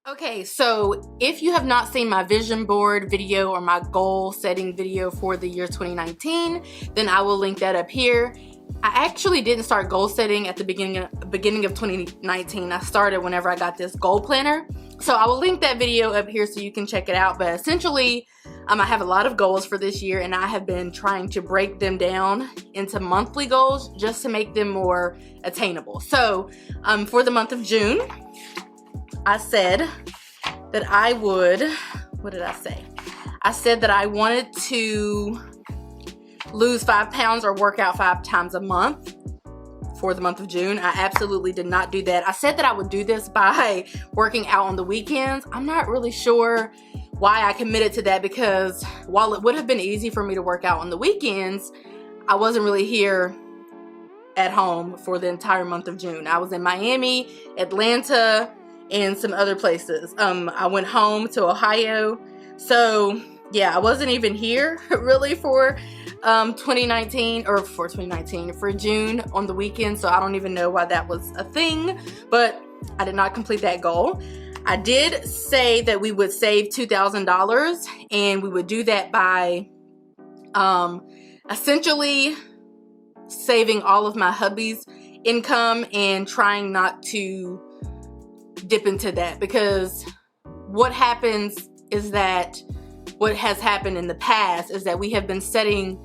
Okay, so if you have not seen my vision board video or my goal setting video for the year 2019, then I will link that up here. I actually didn't start goal setting at the beginning of 2019. I started whenever I got this goal planner. So I will link that video up here so you can check it out. But essentially, I have a lot of goals for this year, and I have been trying to break them down into monthly goals just to make them more attainable. So for the month of June, I said that I would, what did I say? I said that I wanted to lose 5 pounds or work out 5 times a month for the month of June. I absolutely did not do that. I said that I would do this by working out on the weekends. I'm not really sure why I committed to that, because while it would have been easy for me to work out on the weekends, I wasn't really here at home for the entire month of June. I was in Miami, Atlanta, and some other places. I went home to Ohio. So yeah, I wasn't even here really for 2019 or for June on the weekend. So I don't even know why that was a thing, but I did not complete that goal. I did say that we would save $2,000, and we would do that by essentially saving all of my hubby's income and trying not to dip into that, because what happens is that what has happened in the past is that we have been setting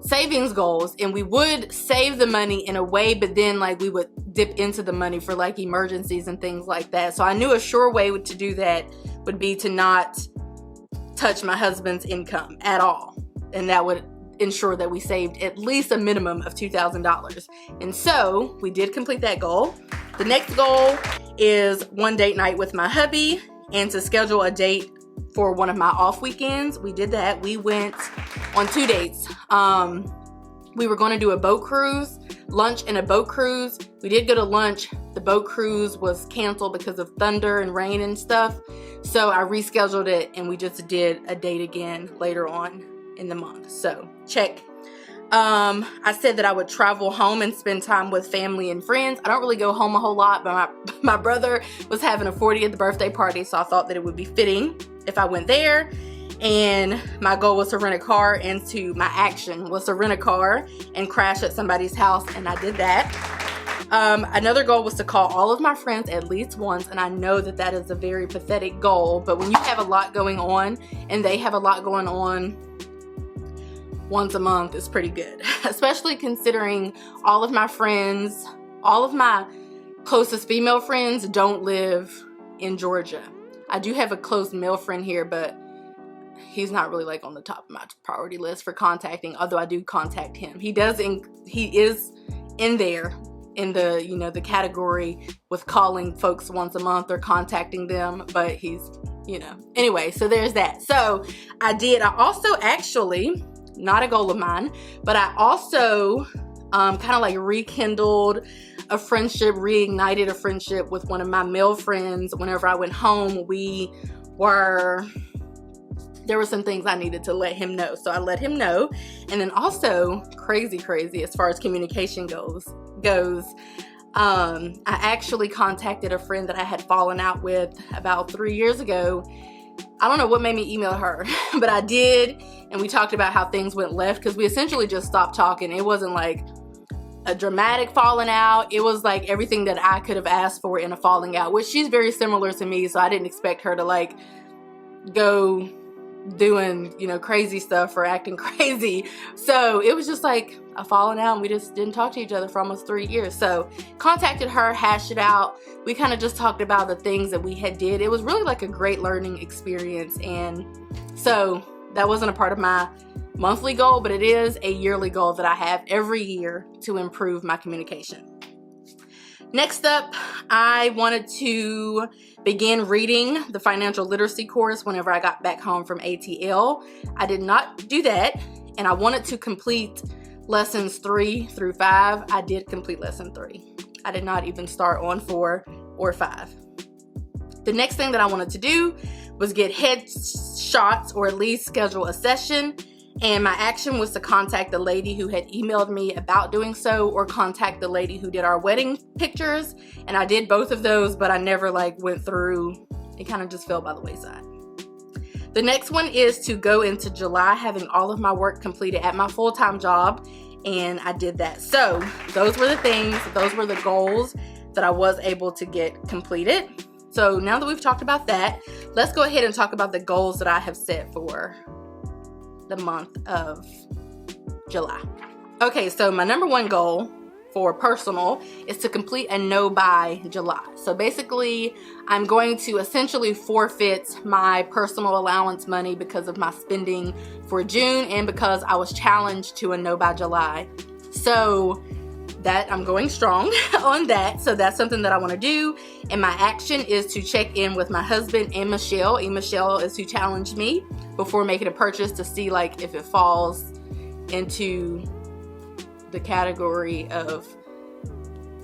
savings goals, and we would save the money in a way, but then like we would dip into the money for like emergencies and things like that. So I knew a sure way to do that would be to not touch my husband's income at all, and that would ensure that we saved at least a minimum of $2,000. And so we did complete that goal. The next goal is one date night with my hubby, and to schedule a date for one of my off weekends. We did that. We went on 2 dates. We were going to do a boat cruise, lunch and a boat cruise. We did go to lunch. The boat cruise was canceled because of thunder and rain and stuff. So I rescheduled it, and we just did a date again later on in the month. So check. I said that I would travel home and spend time with family and friends. I don't really go home a whole lot, but my brother was having a 40th birthday party, so I thought that it would be fitting if I went there. And my goal was to rent a car, and my action was to rent a car and crash at somebody's house, and I did that. Another goal was to call all of my friends at least once, and I know that that is a very pathetic goal, but when you have a lot going on and they have a lot going on, once a month is pretty good, especially considering all of my friends, all of my closest female friends don't live in Georgia. I do have a close male friend here, but he's not really like on the top of my priority list for contacting, although I do contact him. He is in there in the, the category with calling folks once a month or contacting them, but he's, anyway, so there's that. So I also actually, not a goal of mine, but I also kind of like rekindled a friendship, reignited a friendship with one of my male friends. Whenever I went home, there were some things I needed to let him know. So I let him know. And then also, crazy as far as communication goes, I actually contacted a friend that I had fallen out with about 3 years ago. I don't know what made me email her, but I did, and we talked about how things went left, because we essentially just stopped talking. It wasn't like a dramatic falling out. It was like everything that I could have asked for in a falling out, which she's very similar to me, so I didn't expect her to like go doing, crazy stuff or acting crazy. So it was just like a falling out, and we just didn't talk to each other for almost 3 years. So contacted her, hashed it out. We kind of just talked about the things that we had did. It was really like a great learning experience. And so that wasn't a part of my monthly goal, but it is a yearly goal that I have every year to improve my communication. Next up, I wanted to begin reading the financial literacy course whenever I got back home from ATL. I did not do that, and I wanted to complete lessons 3 through 5. I did complete lesson 3. I did not even start on 4 or 5. The next thing that I wanted to do was get headshots, or at least schedule a session. And my action was to contact the lady who had emailed me about doing so, or contact the lady who did our wedding pictures. And I did both of those, but I never went through it kind of just fell by the wayside. The next one is to go into July having all of my work completed at my full-time job, and I did that. So those were the things, those were the goals that I was able to get completed. So now that we've talked about that, let's go ahead and talk about the goals that I have set for the month of July. Okay, so my number one goal for personal is to complete a no by July. So basically, I'm going to essentially forfeit my personal allowance money because of my spending for June and because I was challenged to a no by July. So that I'm going strong on that. So that's something that I want to do. And my action is to check in with my husband and Michelle. And Michelle is who challenged me before making a purchase to see like if it falls into the category of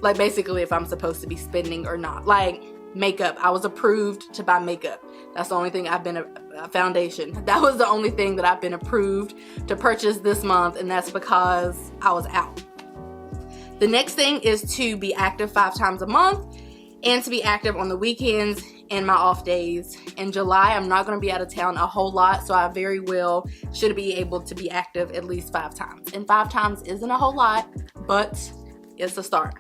like basically if I'm supposed to be spending or not. Like makeup, I was approved to buy makeup. That's the only thing I've been a foundation. That was the only thing that I've been approved to purchase this month, and that's because I was out. The next thing is to be active 5 times a month and to be active on the weekends and my off days. In July, I'm not going to be out of town a whole lot, so I very well should be able to be active at least 5 times. And 5 times isn't a whole lot, but it's a start.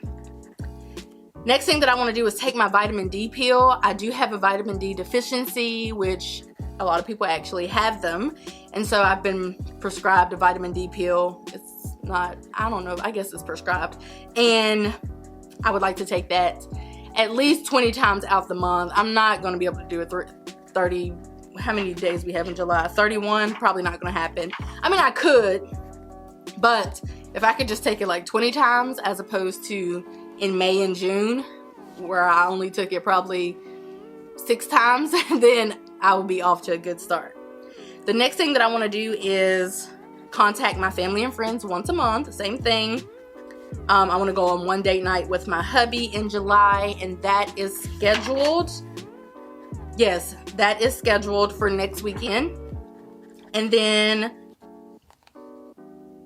Next thing that I want to do is take my vitamin D pill. I do have a vitamin D deficiency, which a lot of people actually have them. And so I've been prescribed a vitamin D pill. It's not, I don't know, I guess it's prescribed. And I would like to take that at least 20 times out the month. I'm not going to be able to do it 30, how many days we have in July? 31, probably not going to happen. I mean, I could, but if I could just take it like 20 times as opposed to in May and June, where I only took it probably 6 times, then I will be off to a good start. The next thing that I want to do is contact my family and friends once a month. Same thing. I want to go on one date night with my hubby in July, and that is scheduled. Yes, that is scheduled for next weekend. And then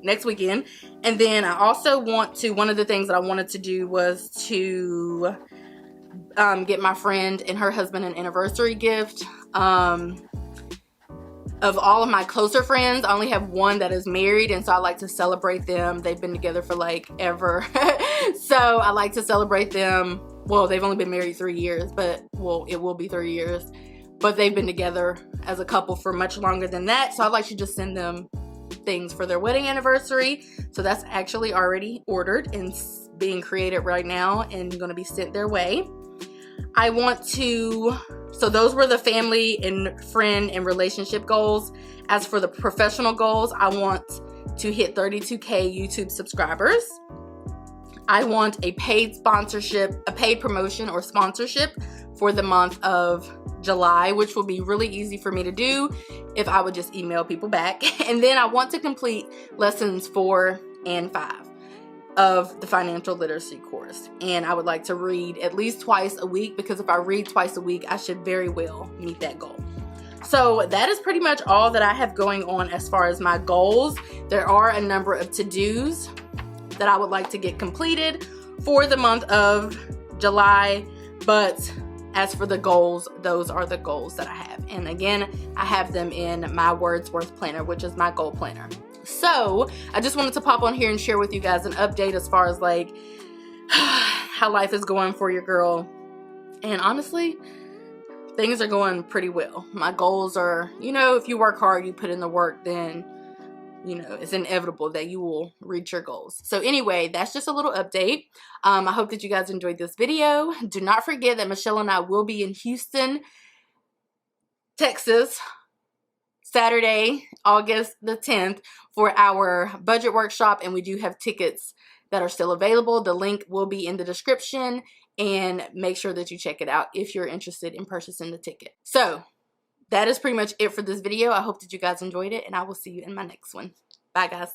I also want to, one of the things that I wanted to do was to get my friend and her husband an anniversary gift. Of all of my closer friends, I only have one that is married, and so I like to celebrate them. They've been together for like ever. So I like to celebrate them. Well, they've only been married 3 years, but well, it will be 3 years. But they've been together as a couple for much longer than that. So I'd like to just send them things for their wedding anniversary. So that's actually already ordered and being created right now and going to be sent their way. I want to, so those were the family and friend and relationship goals. As for the professional goals, I want to hit 32K YouTube subscribers. I want a paid sponsorship, a paid promotion or sponsorship for the month of July, which will be really easy for me to do if I would just email people back. And then I want to complete lessons 4 and 5 of the financial literacy course. And I would like to read at least twice a week, because if I read twice a week, I should very well meet that goal. So that is pretty much all that I have going on as far as my goals. There are a number of to-dos that I would like to get completed for the month of July, but as for the goals, those are the goals that I have. And again, I have them in my Wordsworth planner, which is my goal planner. So I just wanted to pop on here and share with you guys an update as far as like how life is going for your girl. And honestly, things are going pretty well. My goals are, you know, if you work hard, you put in the work, then, you know, it's inevitable that you will reach your goals. So anyway, that's just a little update. I hope that you guys enjoyed this video. Do not forget that Michelle and I will be in Houston, Texas, Saturday, August the 10th for our budget workshop, and we do have tickets that are still available. The link will be in the description, and make sure that you check it out if you're interested in purchasing the ticket. So that is pretty much it for this video. I hope that you guys enjoyed it, and I will see you in my next one. Bye, guys.